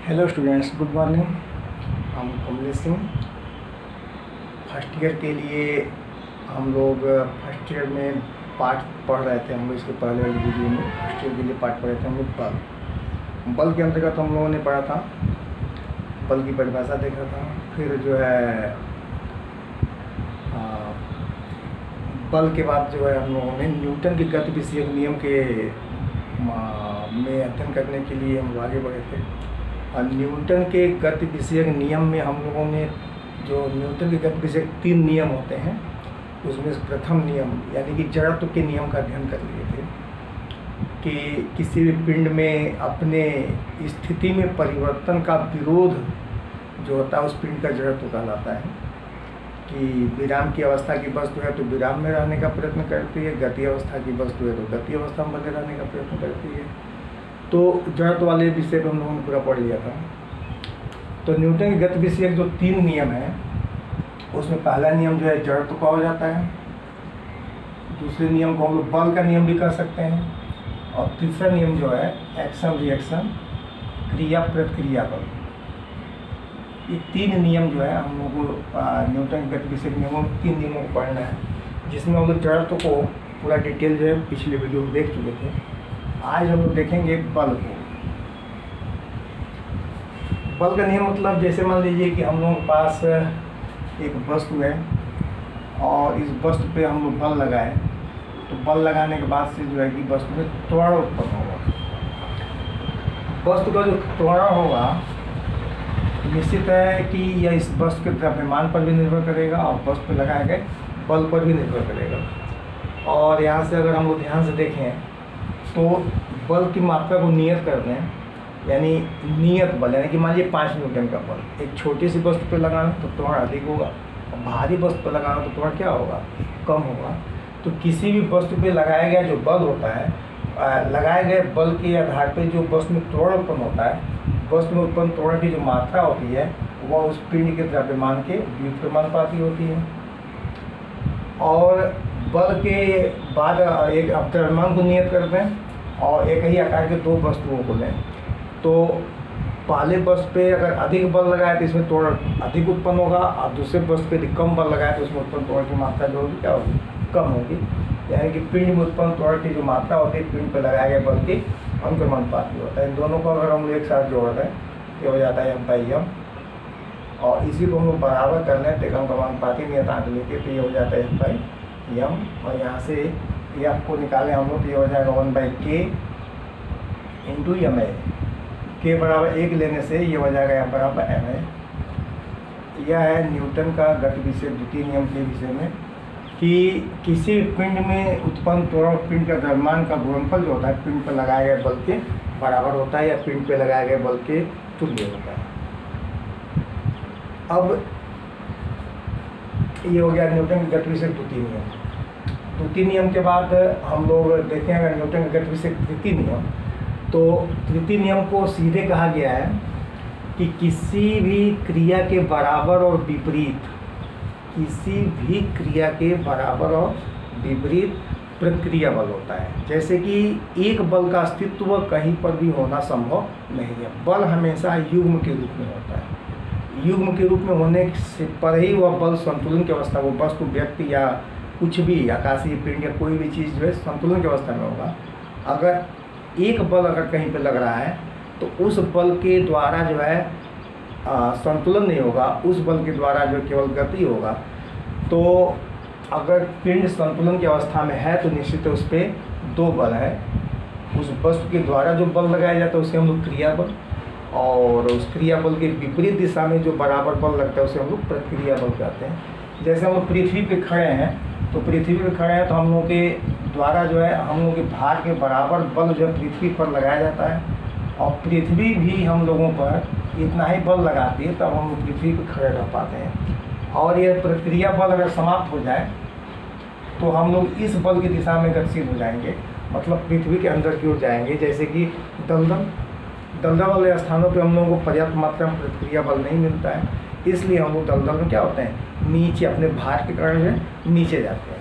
Hello students, good morning. हम Kamlesh Singh. First year के लिए हम लोग फर्स्ट ईयर में पार्ट पढ़ रहे थे। हम लोग इसके पहले वाली वीडियो में फर्स्ट ईयर के लिए पार्ट पढ़ रहे थे। हम लोग बल के अंतर्गत हम लोगों ने पढ़ा था, बल की परिभाषा देखा था। फिर जो है बल के बाद जो है हम लोगों ने न्यूटन के गति विषयक नियम के में अध्ययन करने के लिए हम आगे बढ़े थे। और न्यूटन के गति विषयक नियम में हम लोगों ने जो न्यूटन के गति विषयक 3 नियम होते हैं, उसमें प्रथम नियम यानी कि जड़त्व के नियम का अध्ययन कर लिए थे कि किसी भी पिंड में अपने स्थिति में परिवर्तन का विरोध जो होता है उस पिंड का जड़त्व कहलाता है। कि विराम की अवस्था की वस्तु है तो विराम में रहने का प्रयत्न करती है, गति अवस्था की वस्तु है तो गति अवस्था में बने रहने का प्रयत्न करती है। तो जड़त्व वाले विषय को हम लोगों ने पूरा पढ़ लिया था। तो न्यूटन के गति विषयक जो 3 नियम हैं, उसमें पहला नियम जो है जड़त्व का हो जाता है, दूसरे नियम को हम लोग बल का नियम भी कह सकते हैं, और तीसरा नियम जो है एक्शन रिएक्शन क्रिया प्रतिक्रिया बल। ये 3 नियम जो है हम लोग को न्यूटन के गति विषयक नियमों 3 नियमों को पढ़ना है, जिसमें हम लोग जड़त्व को पूरा डिटेल जो है पिछले वीडियो में देख चुके थे। आज हम लोग देखेंगे बल को। बल का नियम मतलब जैसे मान लीजिए कि हम लोगों के पास एक वस्तु है और इस वस्तु पे हम लोग बल लगाए, तो बल लगाने के बाद से जो है कि वस्तु में त्वरण उत्पन्न होगा। वस्तु का जो त्वरण होगा निश्चित है कि यह इस वस्तु के द्रव्यमान पर भी निर्भर करेगा और वस्तु पर लगाए गए बल पर भी निर्भर करेगा। और यहाँ से अगर हम लोग ध्यान से देखें तो बल की मात्रा को नियत कर दें, यानी नियत बल, यानी कि मान लीजिए 5 न्यूटन का बल एक छोटी सी वस्तु पर लगाना तो त्वरण अधिक होगा, और भारी वस्तु पर लगाना तो त्वरण क्या होगा, कम होगा। तो किसी भी वस्तु पे लगाया गया जो बल होता है, लगाए गए बल के आधार पे जो वस्तु में त्वरण उत्पन्न होता है, वस्तु में उत्पन्न त्वरण की जो मात्रा होती है वह उस पिंड के द्रव्यमान के व्युत्क्रमानुपाती होती है। और बल के बाद एक द्रव्यमान को नियत करते हैं और एक ही आकार के 2 वस्तुओं को लें, तो पहले वस्तु पे अगर अधिक बल लगाए तो इसमें त्वरण अधिक उत्पन्न होगा, और दूसरे वस्तु पे कम बल लगाए तो उसमें उत्पन्न त्वरण की मात्रा जो होगी क्या होगी, कम होगी। यानी कि पिंड में उत्पन्न त्वरण की जो मात्रा होती है पिंड पर लगाए गए बल के अनुक्रमानुपाती होता है। इन दोनों को अगर हम एक साथ जोड़ दें तो हो जाता है F/m, और इसी को हम लोग बराबर कर लें तो अनुक्रमानुपाती नियतांक लेके तो ये हो जाता है F/m। और यहाँ से F को निकालें हम लोग तो ये हो जाएगा 1/k × ma। k बराबर 1 लेने से ये हो जाएगा F बराबर ma। यह है न्यूटन का गति विषय द्वितीय नियम के विषय में कि किसी पिंड में उत्पन्न त्वरण पिंड का द्रव्यमान का गुणनफल जो होता है पिंड पर लगाए गए बल के बराबर होता है या पिंड पर लगाए गए बल के तुल्य होता है। अब ये हो गया न्यूटन के गति विषयक द्वितीय नियम। द्वितीय नियम के बाद हम लोग देखें अगर न्यूटन के गति विषयक तृतीय नियम, तो तृतीय नियम को सीधे कहा गया है कि किसी भी क्रिया के बराबर और विपरीत, किसी भी क्रिया के बराबर और विपरीत प्रतिक्रिया बल होता है। जैसे कि एक बल का अस्तित्व कहीं पर भी होना संभव नहीं है। बल हमेशा युग्म के रूप में होता है। युग्म के रूप में होने से पर ही वह बल संतुलन की अवस्था, वो वस्तु व्यक्ति या कुछ भी आकाशीय पिंड या कोई भी चीज़ जो है संतुलन की अवस्था में होगा। अगर एक बल अगर कहीं पर लग रहा है तो उस बल के द्वारा जो है संतुलन नहीं होगा, उस बल के द्वारा जो केवल गति होगा। तो अगर पिंड संतुलन की अवस्था में है तो निश्चित उस पर 2 बल है। उस वस्तु के द्वारा जो बल लगाया जाता है उसे हम लोग क्रिया बल, और उस क्रिया बल के विपरीत दिशा में जो बराबर बल लगता है उसे हम लोग प्रतिक्रिया बल कहते हैं। जैसे हम लोग पृथ्वी पे खड़े हैं, तो पृथ्वी पे खड़े हैं तो हम लोग के द्वारा जो है हम लोग के भार के बराबर बल जो है पृथ्वी पर लगाया जाता है, और पृथ्वी भी हम लोगों पर इतना ही बल लगाती है तब हम लोग पृथ्वी पर खड़े रह पाते हैं। और ये प्रतिक्रिया बल अगर समाप्त हो जाए तो हम लोग इस बल की दिशा में गतिशील हो जाएंगे, मतलब पृथ्वी के अंदर की ओर जाएंगे। जैसे कि दलदल वाले स्थानों पे हम लोगों को पर्याप्त मात्रा में प्रतिक्रिया बल नहीं मिलता है, इसलिए हम लोग दलदल में क्या होते हैं, नीचे अपने भार के कारण नीचे जाते हैं।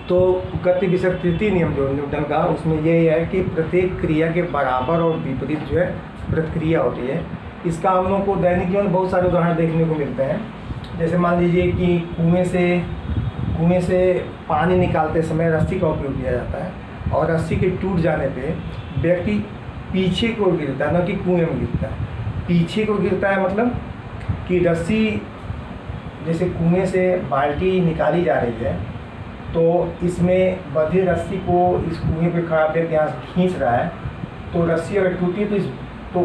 तो गति विषयक तृतीय नियम जो न्यूटन का, उसमें ये है कि प्रत्येक क्रिया के बराबर और विपरीत जो है प्रक्रिया होती है। इसका हम लोग को दैनिक जीवन में बहुत सारे उदाहरण देखने को मिलते हैं। जैसे मान लीजिए कि कुएं से पानी निकालते समय रस्सी का उपयोग किया जाता है, और रस्सी के टूट जाने पे व्यक्ति पीछे को गिरता है, न कि कुएं में गिरता है। पीछे को गिरता है मतलब कि रस्सी, जैसे कुएं से बाल्टी निकाली जा रही है, तो इसमें बंधी रस्सी को इस कुएं पे खड़ा व्यक्ति यहाँ से खींच रहा है, तो रस्सी अगर टूटी तो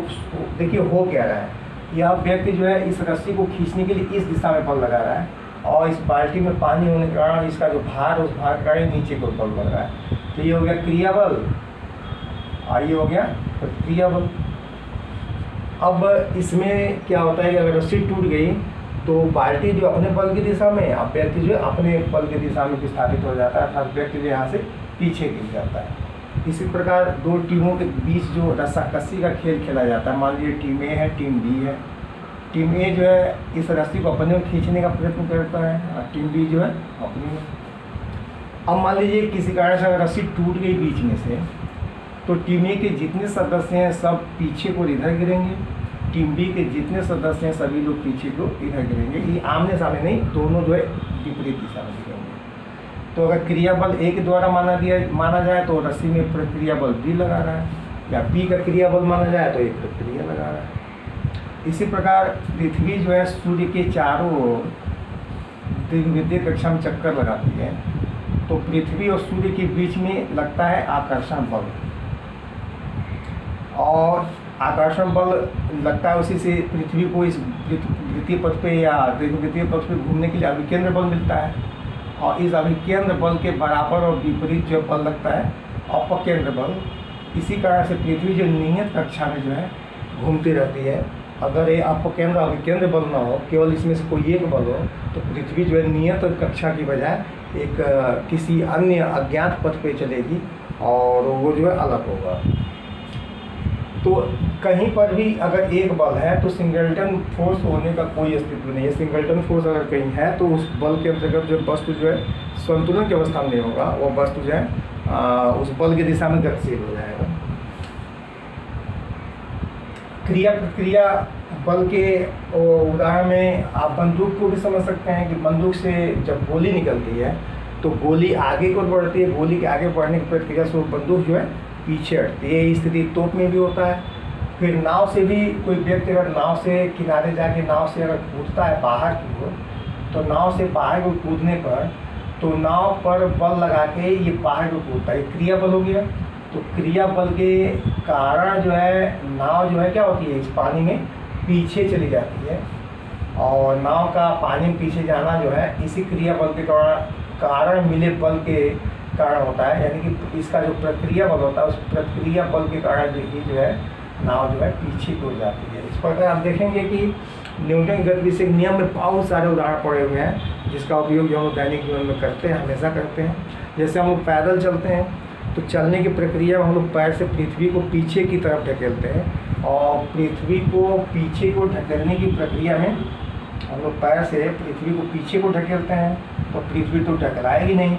देखिए हो क्या रहा है, यह व्यक्ति जो है इस रस्सी को खींचने के लिए इस दिशा में बल लगा रहा है, और इस बाल्टी में पानी होने के कारण इसका जो भार, उस भार के कारण नीचे को बल लग रहा है। तो ये हो गया क्रियाबल, और ये हो गया प्रतिक्रियाबल। अब इसमें क्या होता है कि अगर रस्सी टूट गई तो बाल्टी जो अपने बल की दिशा में, अब व्यक्ति जो है अपने बल की दिशा में विस्थापित हो जाता है, अर्थात व्यक्ति जो यहाँ से पीछे गिर जाता है। इसी प्रकार दो टीमों के बीच जो रस्साकसी का खेल खेला जाता है, मान लीजिए टीम ए है, टीम बी है। टीम ए जो है इस रस्सी को अपने में खींचने का प्रयत्न करता है, और टीम बी जो है अपने में। अब मान लीजिए किसी कारण से अगर रस्सी टूट गई बीच में से, तो टीम ए के जितने सदस्य हैं सब पीछे को इधर गिरेंगे, टीम बी के जितने सदस्य हैं सभी लोग पीछे को इधर गिरेंगे। ये आमने सामने नहीं, दोनों जो है विपरीत दिशा में गिरेंगे। तो अगर क्रियाबल ए के द्वारा माना जाए तो रस्सी में प्रक्रियाबल बी लगा रहा है, या बी का क्रियाबल माना जाए तो एक प्रक्रिया लगा रहा है। इसी प्रकार पृथ्वी जो है सूर्य के चारों ओर द्विध्रुवीय कक्षा में चक्कर लगाती है, तो पृथ्वी और सूर्य के बीच में लगता है आकर्षण बल, और आकर्षण बल लगता है, उसी से पृथ्वी को इस वृत्तीय पथ पे या द्विध्रुवीय पथ पे घूमने के लिए अभिकेंद्र बल मिलता है, और इस अभिकेंद्र बल के बराबर और विपरीत जो बल लगता है अपकेंद्र बल। इसी कारण से पृथ्वी जो नियत कक्षा में जो है घूमती रहती है। अगर ये अपकेंद्र अभिकेंद्र बल ना हो, केवल इसमें से कोई एक बल हो, तो पृथ्वी जो है नियत कक्षा की बजाय एक किसी अन्य अज्ञात पथ पे चलेगी, और वो जो है अलग होगा। तो कहीं पर भी अगर एक बल है तो सिंगल्टन फोर्स होने का कोई अस्तित्व नहीं है। सिंगल्टन फोर्स अगर कहीं है तो उस बल के अंतर्गत जो वस्तु जो है संतुलन की अवस्था में नहीं होगा, वो वस्तु जो है उस बल की दिशा में गतिशील हो जाएगा। क्रिया प्रतिक्रिया बल के उदाहरण में आप बंदूक को भी समझ सकते हैं कि बंदूक से जब गोली निकलती है तो गोली आगे को बढ़ती है, गोली के आगे बढ़ने की प्रतिक्रिया से बंदूक जो है पीछे हटती है। ये स्थिति तोप में भी होता है। फिर नाव से भी कोई व्यक्ति अगर नाव से किनारे जाके नाव से अगर कूदता है बाहर की ओर, तो नाव से बाहर को कूदने पर तो नाव पर बल लगा के ये बाहर को कूदता है, क्रिया बल हो गया। तो क्रिया बल के कारण जो है नाव जो है क्या होती है, इस पानी में पीछे चली जाती है, और नाव का पानी में पीछे जाना जो है इसी क्रिया बल के कारण मिले बल के कारण होता है। यानी कि इसका जो प्रक्रिया बल होता है उस प्रक्रिया बल के कारण जो है नाव जो है पीछे को जाती है। इस प्रकार आप देखेंगे कि न्यूटन के गतिविधि नियम में बहुत सारे उदाहरण पड़े हुए हैं, जिसका उपयोग जो हम दैनिक जीवन में करते हैं, हमेशा करते हैं। जैसे हम लोग पैदल चलते हैं तो चलने की प्रक्रिया में हम लोग पैर से पृथ्वी को पीछे की तरफ ढकेलते हैं, और पृथ्वी को पीछे को ढकेलने की प्रक्रिया में हम लोग पैर से पृथ्वी को पीछे को ढकेलते हैं, तो पृथ्वी तो ढकलाएगी नहीं,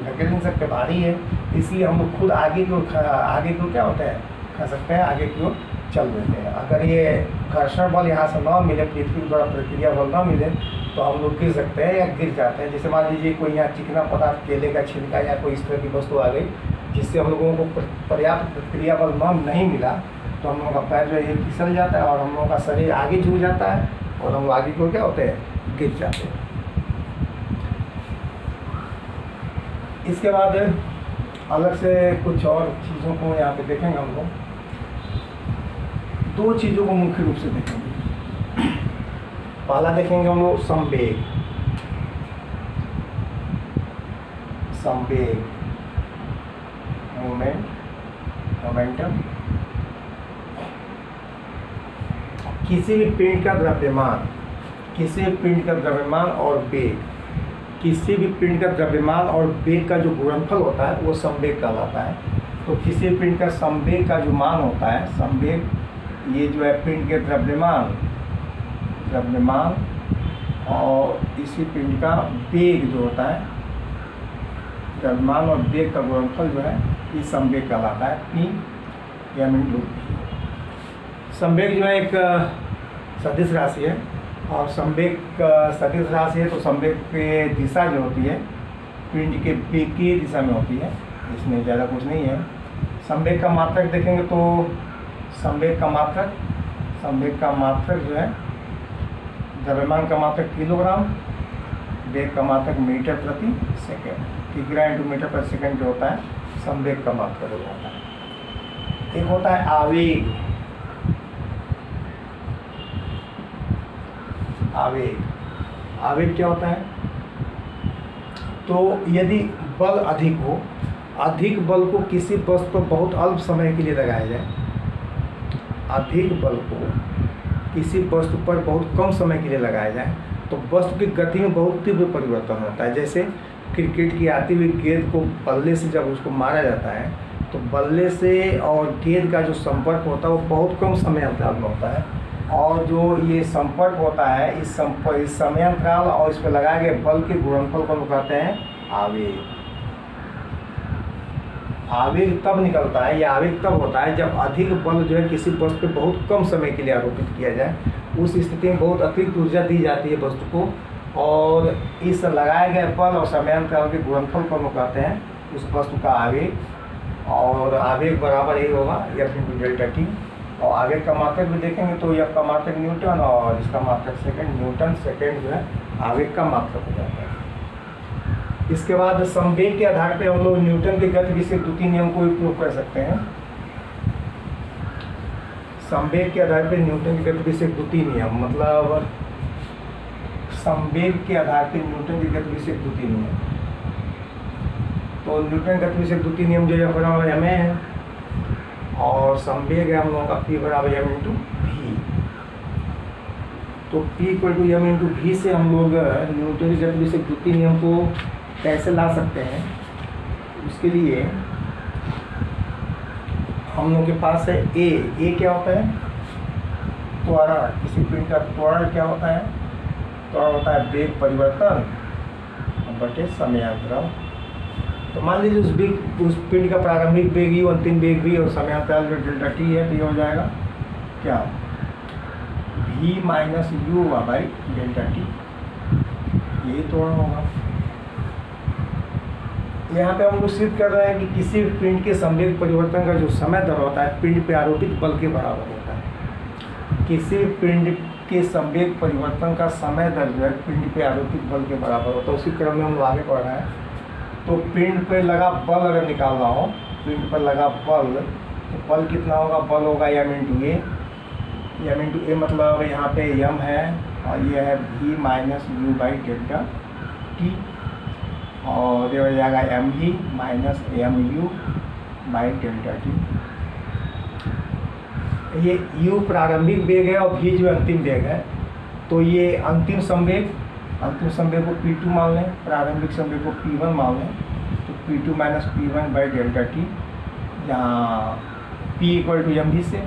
ढकेल नहीं सकते, भारी है, इसलिए हम लोग खुद आगे की ओर क्या होता है, खसकते हैं, आगे की ओर चल देते हैं। अगर ये घर्षण बल यहाँ से ना मिले, पृथ्वी द्वारा प्रक्रिया बल ना मिले, तो हम लोग गिर सकते हैं या गिर जाते हैं। जैसे मान लीजिए कोई यहाँ चिकना पदार्थ, केले का छिलका या कोई इस तरह की वस्तु आ गई जिससे हम लोगों को पर्याप्त प्रक्रिया बल नहीं मिला, तो हम लोगों का पैर जो है फिसल जाता है, और हम लोगों का शरीर आगे झुक जाता है, और हम आगे को क्या होते हैं, गिर जाते हैं। इसके बाद अलग से कुछ और चीज़ों को यहाँ पे देखेंगे हम लोग। दो चीज़ों को मुख्य रूप से देखेंगे। पहला देखेंगे हम लोग संवेग, मोमेंटम। किसी भी पिंड का द्रव्यमान, और वेग, किसी भी पिंड का द्रव्यमान और वेग का जो गुणनफल होता है वो संवेग कहलाता है। तो किसी पिंड का संवेग का जो मान होता है, संवेग ये जो है पिंड के द्रव्यमान और इसी पिंड का वेग जो होता है, द्रव्यमान और वेग का गुणनफल जो है ये संवेग कहलाता है, P m × V। संवेग जो है एक सदिश राशि है, और संवेग सदिश राशि है तो संवेग की दिशा जो होती है पिंड के वेग की दिशा में होती है, इसमें ज़्यादा कुछ नहीं है। संवेग का मात्रक देखेंगे तो संवेग का मात्रक जो है द्रव्यमान का मात्रक किलोग्राम, वेग का मात्रक मीटर प्रति सेकेंड, किग्रा इंटू मीटर प्रति सेकेंड जो होता है संवेग का मात्रक हो जाता है। एक होता है आवेग। आवेग क्या होता है? तो यदि बल अधिक हो, अधिक बल को किसी वस्तु पर बहुत अल्प समय के लिए लगाया जाए, अधिक बल को किसी वस्तु पर बहुत कम समय के लिए लगाया जाए तो वस्तु की गति में बहुत तीव्र परिवर्तन होता है। जैसे क्रिकेट की आती हुई गेंद को बल्ले से जब उसको मारा जाता है तो बल्ले से और गेंद का जो संपर्क होता है वो बहुत कम समय अंतराल में होता है, और जो ये संपर्क होता है इस समय अंतराल और इस पर लगाए गए बल के गुणनफल को कहते हैं आवेग। आवेग तब निकलता है, या आवेग तब होता है जब अधिक बल जो है किसी वस्तु पे बहुत कम समय के लिए आरोपित किया जाए। उस स्थिति में बहुत अतिरिक्त ऊर्जा दी जाती है वस्तु को, और इस लगाए गए बल और समयांतराल के गुणनफल को हम कहते हैं उस वस्तु का आवेग। और आवेग बराबर यही होगा F इंटू डेल्टा टी। और आवेग का मात्रक भी देखेंगे तो F का मात्रक न्यूटन और इसका मात्रक सेकेंड, न्यूटन सेकेंड जो है आवेग का मात्रक हो जाता है। इसके बाद संवेग के आधार पर हम लोग न्यूटन के गति विषयक द्वितीय नियम को उपयोग कर सकते हैं। संवेग के आधार पर न्यूटन के गति विषयक द्वितीय नियम, मतलब संवेग के आधार पर न्यूटन के गति विषयक द्वितीय नियम। तो न्यूटन गति विषयक द्वितीय नियम जो है बराबर एम है, और संवेग है हम लोगों का P बराबर एम इंटू भी। तो P equal to M into V से हम लोग न्यूटन के गति विषयक द्वितीय नियम को कैसे ला सकते हैं? उसके लिए हम लोग के पास है ए क्या होता है? त्वरण। किसी पिंड का त्वरण क्या होता है? त्वरण होता है वेग परिवर्तन बटे समयांतराल। तो मान लीजिए उस पिंड का प्रारंभिक वेग यू, अंतिम वेग भी, और समयांतराल जो डेल्टा टी है तो ये हो जाएगा क्या? v minus U by delta T, यही त्वरण होगा। यहाँ पे हम लोग सिद्ध कर रहे हैं कि किसी पिंड के संवेग परिवर्तन का जो समय दर होता है पिंड पे आरोपित बल के बराबर होता है। किसी पिंड के संवेग परिवर्तन का समय दर जो है पिंड पे आरोपित बल के बराबर होता है। उसी क्रम में हम लोग आगे बढ़ रहे हैं। तो पिंड पे लगा बल अगर निकालना हो, पिंड पर लगा बल, तो बल कितना होगा? बल होगा M into A. M into A मतलब यहाँ पे एम है और ये है v minus U by delta T, और ये हो जाएगा M V minus M U by delta T. ये u प्रारंभिक वेग है और v जो अंतिम वेग है। तो ये अंतिम संवेग को P2 मान लें, प्रारंभिक संवेग को P1 मान लें। तो P2 minus P1 by delta T, जहाँ P इक्वल टू एम भी से,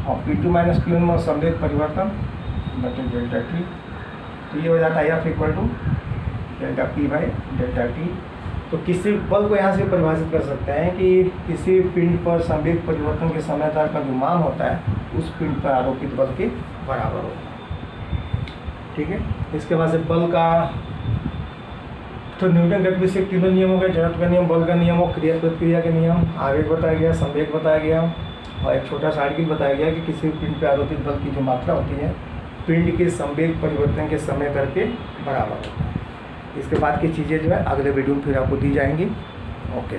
और P2 माइनस P1 में संवेग परिवर्तन बटे डेल्टा टी। तो ये हो जाता है F equal to delta P by delta T. तो किसी बल को यहाँ से परिभाषित कर सकते हैं कि किसी पिंड पर संवेग परिवर्तन के समय दर का जो मान होता है उस पिंड पर आरोपित बल के बराबर होता है। ठीक है। इसके बाद से बल का तो न्यूटन गति विषयक तीनों नियम हो गए, जड़त्व का नियम, बल का नियम और क्रिया प्रतिक्रिया के नियम, आवेग बताया गया, संवेग बताया गया, और एक छोटा सा आर्टिकल बताया गया कि किसी पिंड पर आरोपित बल की जो मात्रा होती है पिंड के संवेग परिवर्तन के समय दर के बराबर होता है। इसके बाद की चीज़ें जो है अगले वीडियो में फिर आपको दी जाएंगी। ओके।